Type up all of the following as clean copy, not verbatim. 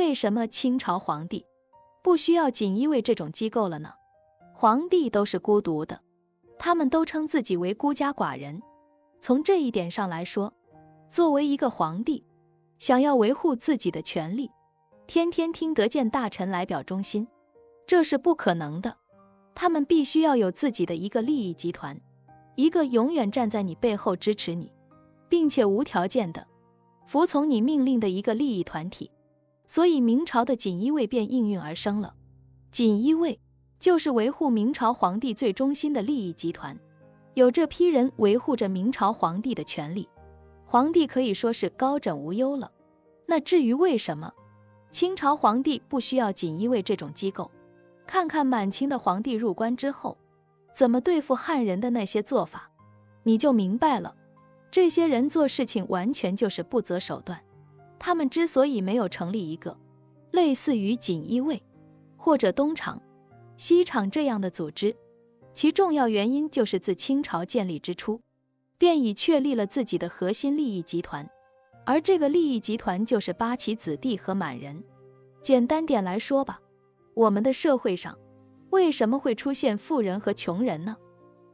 为什么清朝皇帝不需要锦衣卫这种机构了呢？皇帝都是孤独的，他们都称自己为孤家寡人。从这一点上来说，作为一个皇帝，想要维护自己的权利，天天听得见大臣来表忠心，这是不可能的。他们必须要有自己的一个利益集团，一个永远站在你背后支持你，并且无条件的服从你命令的一个利益团体。所以明朝的锦衣卫便应运而生了。锦衣卫就是维护明朝皇帝最忠心的利益集团，有这批人维护着明朝皇帝的权利，皇帝可以说是高枕无忧了。那至于为什么清朝皇帝不需要锦衣卫这种机构，看看满清的皇帝入关之后怎么对付汉人的那些做法，你就明白了。这些人做事情完全就是不择手段。他们之所以没有成立一个类似于锦衣卫或者东厂、西厂这样的组织，其重要原因就是自清朝建立之初便已确立了自己的核心利益集团，而这个利益集团就是八旗子弟和满人。简单点来说吧，我们的社会上为什么会出现富人和穷人呢？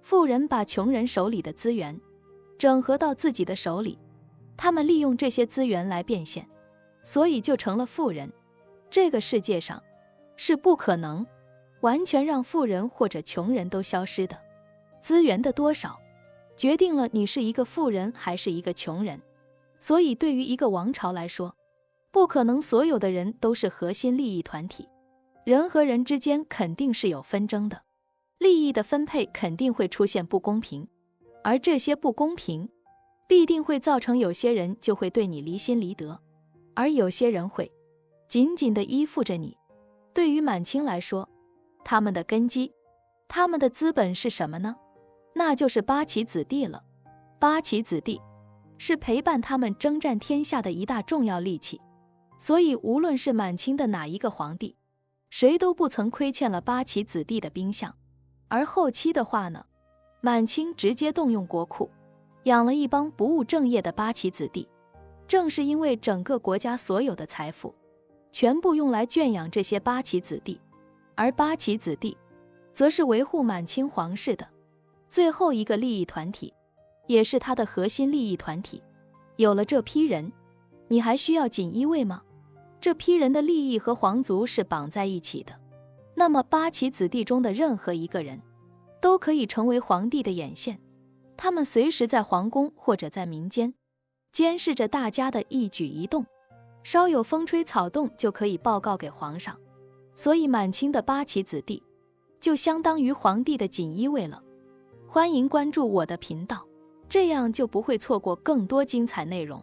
富人把穷人手里的资源整合到自己的手里，他们利用这些资源来变现，所以就成了富人。这个世界上是不可能完全让富人或者穷人都消失的，资源的多少决定了你是一个富人还是一个穷人。所以对于一个王朝来说，不可能所有的人都是核心利益团体，人和人之间肯定是有纷争的，利益的分配肯定会出现不公平，而这些不公平必定会造成有些人就会对你离心离德，而有些人会紧紧地依附着你。对于满清来说，他们的根基，他们的资本是什么呢？那就是八旗子弟了。八旗子弟是陪伴他们征战天下的一大重要利器，所以无论是满清的哪一个皇帝，谁都不曾亏欠了八旗子弟的兵饷。而后期的话呢，满清直接动用国库，养了一帮不务正业的八旗子弟。正是因为整个国家所有的财富全部用来圈养这些八旗子弟，而八旗子弟则是维护满清皇室的最后一个利益团体，也是他的核心利益团体。有了这批人，你还需要锦衣卫吗？这批人的利益和皇族是绑在一起的，那么八旗子弟中的任何一个人都可以成为皇帝的眼线，他们随时在皇宫或者在民间监视着大家的一举一动，稍有风吹草动就可以报告给皇上。所以满清的八旗子弟就相当于皇帝的锦衣卫了。欢迎关注我的频道，这样就不会错过更多精彩内容。